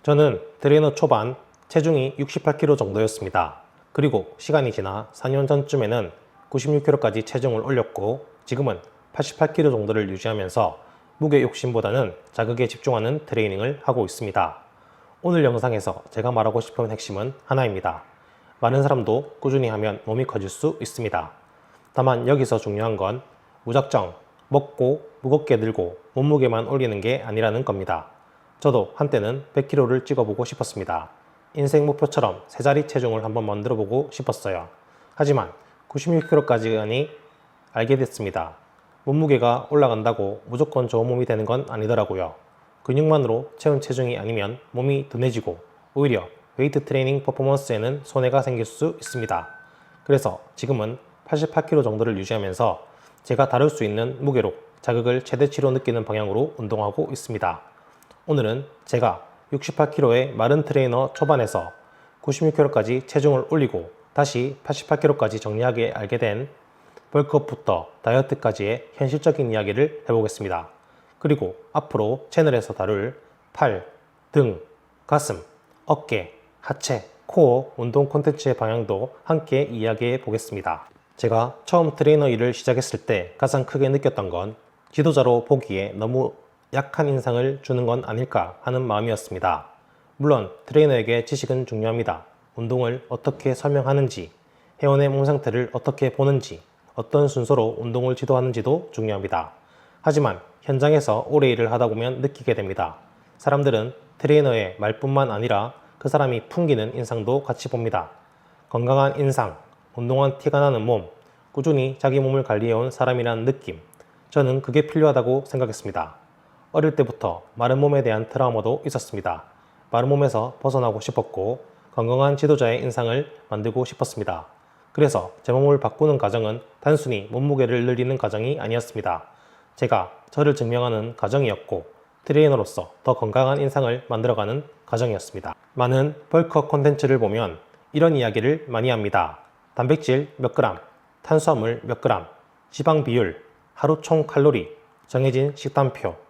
저는 트레이너 초반 체중이 68kg 정도였습니다. 그리고 시간이 지나 4년 전쯤에는 96kg까지 체중을 올렸고 지금은 88kg 정도를 유지하면서 무게 욕심보다는 자극에 집중하는 트레이닝을 하고 있습니다. 오늘 영상에서 제가 말하고 싶은 핵심은 하나입니다. 많은 사람도 꾸준히 하면 몸이 커질 수 있습니다. 다만 여기서 중요한 건 무작정 먹고 무겁게 들고 몸무게만 올리는 게 아니라는 겁니다. 저도 한때는 100kg를 찍어보고 싶었습니다. 인생 목표처럼 세 자리 체중을 한번 만들어보고 싶었어요. 하지만 96kg까지 알게 됐습니다. 몸무게가 올라간다고 무조건 좋은 몸이 되는 건 아니더라고요. 근육만으로 채운 체중이 아니면 몸이 둔해지고 오히려 웨이트 트레이닝 퍼포먼스에는 손해가 생길 수 있습니다. 그래서 지금은 88kg 정도를 유지하면서 제가 다룰 수 있는 무게로 자극을 최대치로 느끼는 방향으로 운동하고 있습니다. 오늘은 제가 68kg의 마른 트레이너 초반에서 96kg까지 체중을 올리고 다시 88kg까지 정리하게 알게 된 벌크업부터 다이어트까지의 현실적인 이야기를 해보겠습니다. 그리고 앞으로 채널에서 다룰 팔, 등, 가슴, 어깨, 하체, 코어 운동 콘텐츠의 방향도 함께 이야기해 보겠습니다. 제가 처음 트레이너 일을 시작했을 때 가장 크게 느꼈던 건 지도자로 보기에 너무 약한 인상을 주는 건 아닐까 하는 마음이었습니다. 물론 트레이너에게 지식은 중요합니다. 운동을 어떻게 설명하는지, 회원의 몸 상태를 어떻게 보는지, 어떤 순서로 운동을 지도하는지도 중요합니다. 하지만 현장에서 오래 일을 하다 보면 느끼게 됩니다. 사람들은 트레이너의 말뿐만 아니라 그 사람이 풍기는 인상도 같이 봅니다. 건강한 인상, 운동한 티가 나는 몸, 꾸준히 자기 몸을 관리해온 사람이라는 느낌, 저는 그게 필요하다고 생각했습니다. 어릴 때부터 마른 몸에 대한 트라우마도 있었습니다. 마른 몸에서 벗어나고 싶었고 건강한 지도자의 인상을 만들고 싶었습니다. 그래서 제 몸을 바꾸는 과정은 단순히 몸무게를 늘리는 과정이 아니었습니다. 제가 저를 증명하는 과정이었고 트레이너로서 더 건강한 인상을 만들어가는 과정이었습니다. 많은 벌크업 콘텐츠를 보면 이런 이야기를 많이 합니다. 단백질 몇 그램, 탄수화물 몇 그램, 지방 비율, 하루 총 칼로리, 정해진 식단표.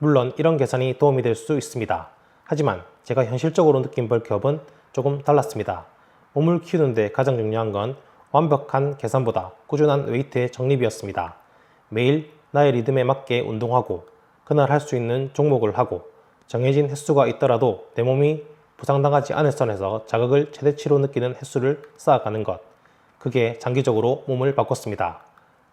물론 이런 계산이 도움이 될 수 있습니다. 하지만 제가 현실적으로 느낀 벌크업은 조금 달랐습니다. 몸을 키우는데 가장 중요한 건 완벽한 계산보다 꾸준한 웨이트의 정립이었습니다. 매일 나의 리듬에 맞게 운동하고 그날 할 수 있는 종목을 하고 정해진 횟수가 있더라도 내 몸이 부상당하지 않을 선에서 자극을 최대치로 느끼는 횟수를 쌓아가는 것. 그게 장기적으로 몸을 바꿨습니다.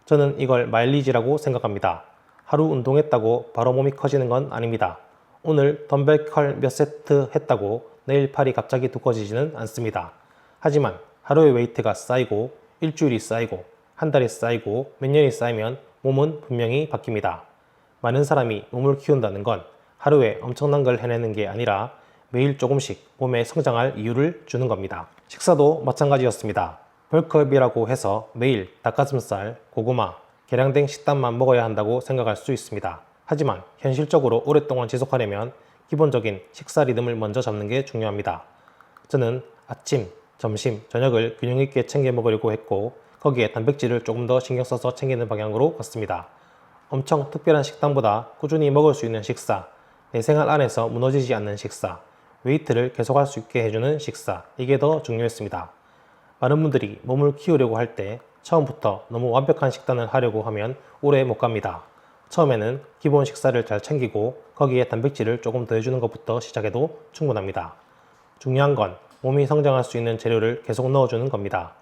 저는 이걸 마일리지라고 생각합니다. 하루 운동했다고 바로 몸이 커지는 건 아닙니다. 오늘 덤벨 컬 몇 세트 했다고 내일 팔이 갑자기 두꺼워지지는 않습니다. 하지만 하루의 웨이트가 쌓이고 일주일이 쌓이고 한 달이 쌓이고 몇 년이 쌓이면 몸은 분명히 바뀝니다. 많은 사람이 몸을 키운다는 건 하루에 엄청난 걸 해내는 게 아니라 매일 조금씩 몸에 성장할 이유를 주는 겁니다. 식사도 마찬가지였습니다. 벌크업이라고 해서 매일 닭가슴살, 고구마, 계량된 식단만 먹어야 한다고 생각할 수 있습니다. 하지만 현실적으로 오랫동안 지속하려면 기본적인 식사 리듬을 먼저 잡는 게 중요합니다. 저는 아침, 점심, 저녁을 균형 있게 챙겨 먹으려고 했고 거기에 단백질을 조금 더 신경 써서 챙기는 방향으로 갔습니다. 엄청 특별한 식단보다 꾸준히 먹을 수 있는 식사, 내 생활 안에서 무너지지 않는 식사, 웨이트를 계속할 수 있게 해주는 식사, 이게 더 중요했습니다. 많은 분들이 몸을 키우려고 할 때 처음부터 너무 완벽한 식단을 하려고 하면 오래 못 갑니다. 처음에는 기본 식사를 잘 챙기고 거기에 단백질을 조금 더 해주는 것부터 시작해도 충분합니다. 중요한 건 몸이 성장할 수 있는 재료를 계속 넣어주는 겁니다.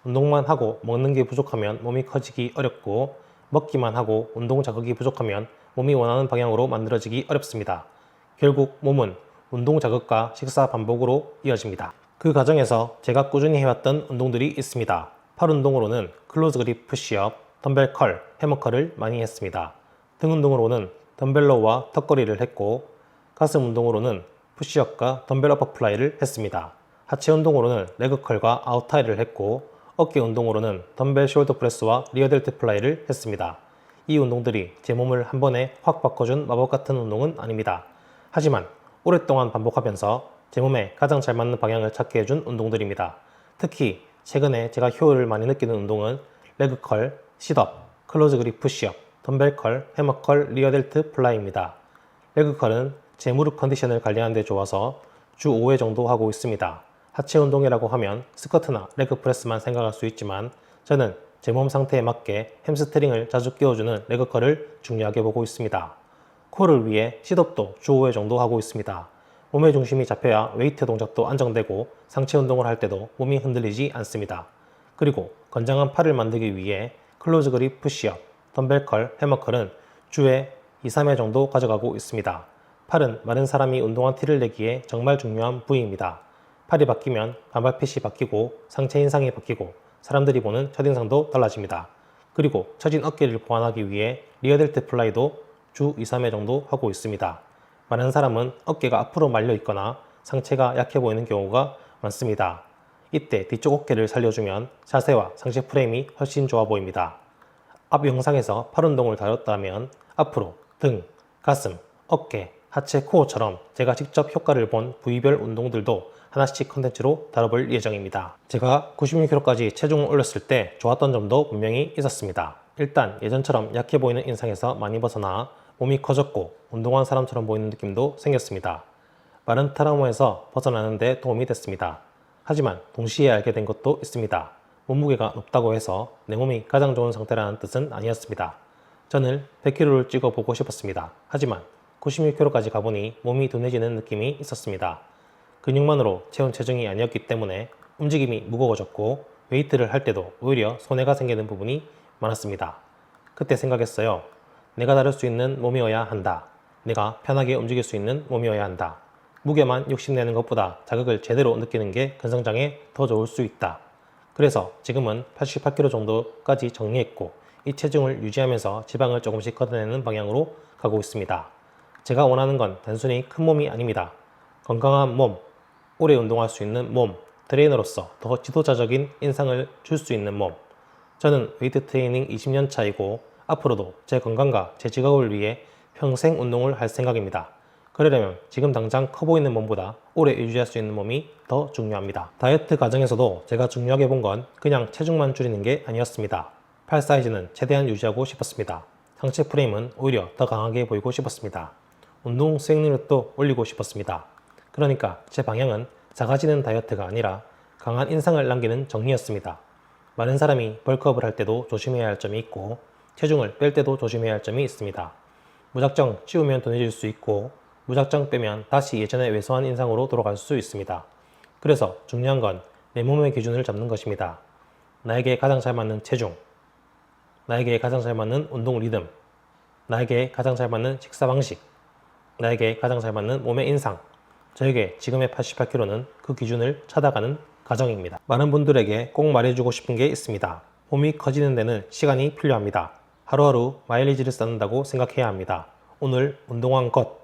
운동만 하고 먹는 게 부족하면 몸이 커지기 어렵고 먹기만 하고 운동 자극이 부족하면 몸이 원하는 방향으로 만들어지기 어렵습니다. 결국 몸은 운동 자극과 식사 반복으로 이어집니다. 그 과정에서 제가 꾸준히 해왔던 운동들이 있습니다. 팔 운동으로는 클로즈 그립 푸시업, 덤벨 컬, 해머 컬을 많이 했습니다. 등 운동으로는 덤벨 로우와 턱걸이를 했고 가슴 운동으로는 푸시업과 덤벨 어퍼 플라이를 했습니다. 하체 운동으로는 레그 컬과 아웃타이를 했고 어깨 운동으로는 덤벨 숄더 프레스와 리어 델트 플라이를 했습니다. 이 운동들이 제 몸을 한 번에 확 바꿔준 마법 같은 운동은 아닙니다. 하지만 오랫동안 반복하면서 제 몸에 가장 잘 맞는 방향을 찾게 해준 운동들입니다. 특히 최근에 제가 효율을 많이 느끼는 운동은 레그 컬, 싯업, 클로즈 그립 푸시업, 덤벨 컬, 해머 컬, 리어 델트 플라이입니다. 레그 컬은 제 무릎 컨디션을 관리하는 데 좋아서 주 5회 정도 하고 있습니다. 하체 운동이라고 하면 스쿼트나 레그 프레스만 생각할 수 있지만 저는 제 몸 상태에 맞게 햄스트링을 자주 끼워주는 레그컬을 중요하게 보고 있습니다. 콜을 위해 싯업도 주 5회 정도 하고 있습니다. 몸의 중심이 잡혀야 웨이트 동작도 안정되고 상체 운동을 할 때도 몸이 흔들리지 않습니다. 그리고 건장한 팔을 만들기 위해 클로즈 그립 푸시업, 덤벨컬, 해머컬은 주에 2, 3회 정도 가져가고 있습니다. 팔은 마른 사람이 운동한 티를 내기에 정말 중요한 부위입니다. 팔이 바뀌면 반발핏이 바뀌고 상체 인상이 바뀌고 사람들이 보는 첫인상도 달라집니다. 그리고 처진 어깨를 보완하기 위해 리어델트 플라이도 주 2, 3회 정도 하고 있습니다. 많은 사람은 어깨가 앞으로 말려 있거나 상체가 약해 보이는 경우가 많습니다. 이때 뒤쪽 어깨를 살려주면 자세와 상체 프레임이 훨씬 좋아 보입니다. 앞 영상에서 팔 운동을 다뤘다면 앞으로 등, 가슴, 어깨, 하체, 코어처럼 제가 직접 효과를 본 부위별 운동들도 하나씩 컨텐츠로 다뤄볼 예정입니다. 제가 96kg까지 체중을 올렸을 때 좋았던 점도 분명히 있었습니다. 일단 예전처럼 약해 보이는 인상에서 많이 벗어나 몸이 커졌고 운동한 사람처럼 보이는 느낌도 생겼습니다. 마른 트라우마에서 벗어나는 데 도움이 됐습니다. 하지만 동시에 알게 된 것도 있습니다. 몸무게가 높다고 해서 내 몸이 가장 좋은 상태라는 뜻은 아니었습니다. 저는 100kg를 찍어보고 싶었습니다. 하지만 96kg까지 가보니 몸이 둔해지는 느낌이 있었습니다. 근육만으로 채운 체중이 아니었기 때문에 움직임이 무거워졌고 웨이트를 할 때도 오히려 손해가 생기는 부분이 많았습니다. 그때 생각했어요. 내가 다룰 수 있는 몸이어야 한다. 내가 편하게 움직일 수 있는 몸이어야 한다. 무게만 욕심내는 것보다 자극을 제대로 느끼는 게 근성장에 더 좋을 수 있다. 그래서 지금은 88kg 정도까지 정리했고 이 체중을 유지하면서 지방을 조금씩 걷어내는 방향으로 가고 있습니다. 제가 원하는 건 단순히 큰 몸이 아닙니다. 건강한 몸, 오래 운동할 수 있는 몸, 트레이너로서 더 지도자적인 인상을 줄 수 있는 몸. 저는 웨이트 트레이닝 20년 차이고 앞으로도 제 건강과 제 직업을 위해 평생 운동을 할 생각입니다. 그러려면 지금 당장 커 보이는 몸보다 오래 유지할 수 있는 몸이 더 중요합니다. 다이어트 과정에서도 제가 중요하게 본 건 그냥 체중만 줄이는 게 아니었습니다. 팔 사이즈는 최대한 유지하고 싶었습니다. 상체 프레임은 오히려 더 강하게 보이고 싶었습니다. 운동 수행력도 올리고 싶었습니다. 그러니까 제 방향은 작아지는 다이어트가 아니라 강한 인상을 남기는 정리였습니다. 많은 사람이 벌크업을 할 때도 조심해야 할 점이 있고 체중을 뺄 때도 조심해야 할 점이 있습니다. 무작정 찌우면 둔해질 수 있고 무작정 빼면 다시 예전의 왜소한 인상으로 돌아갈 수 있습니다. 그래서 중요한 건 내 몸의 기준을 잡는 것입니다. 나에게 가장 잘 맞는 체중, 나에게 가장 잘 맞는 운동 리듬, 나에게 가장 잘 맞는 식사 방식, 나에게 가장 잘 맞는 몸의 인상. 저에게 지금의 88kg는 그 기준을 찾아가는 과정입니다. 많은 분들에게 꼭 말해주고 싶은 게 있습니다. 몸이 커지는 데는 시간이 필요합니다. 하루하루 마일리지를 쌓는다고 생각해야 합니다. 오늘 운동한 것,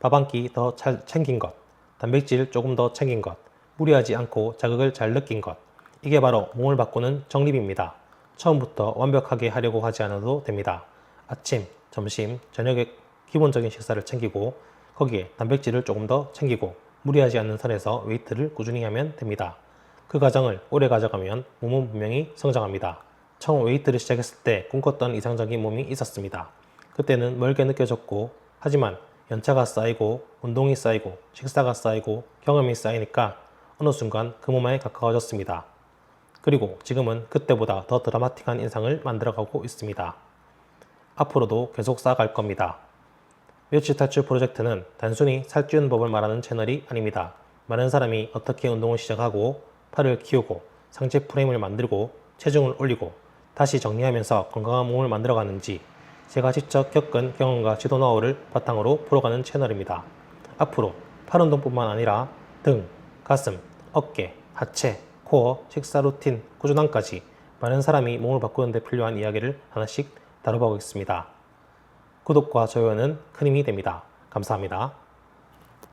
밥 한 끼 더 잘 챙긴 것, 단백질 조금 더 챙긴 것, 무리하지 않고 자극을 잘 느낀 것. 이게 바로 몸을 바꾸는 정립입니다. 처음부터 완벽하게 하려고 하지 않아도 됩니다. 아침, 점심, 저녁에 기본적인 식사를 챙기고 거기에 단백질을 조금 더 챙기고 무리하지 않는 선에서 웨이트를 꾸준히 하면 됩니다. 그 과정을 오래 가져가면 몸은 분명히 성장합니다. 처음 웨이트를 시작했을 때 꿈꿨던 이상적인 몸이 있었습니다. 그때는 멀게 느껴졌고 하지만 연차가 쌓이고 운동이 쌓이고 식사가 쌓이고 경험이 쌓이니까 어느 순간 그 몸에 가까워졌습니다. 그리고 지금은 그때보다 더 드라마틱한 인상을 만들어가고 있습니다. 앞으로도 계속 쌓아갈 겁니다. 멸치 탈출 프로젝트는 단순히 살찌우는 법을 말하는 채널이 아닙니다. 많은 사람이 어떻게 운동을 시작하고 팔을 키우고 상체 프레임을 만들고 체중을 올리고 다시 정리하면서 건강한 몸을 만들어가는지 제가 직접 겪은 경험과 지도 노하우를 바탕으로 풀어가는 채널입니다. 앞으로 팔 운동뿐만 아니라 등, 가슴, 어깨, 하체, 코어, 식사 루틴, 꾸준함까지 많은 사람이 몸을 바꾸는 데 필요한 이야기를 하나씩 다뤄보겠습니다. 구독과 좋아요는 큰 힘이 됩니다. 감사합니다.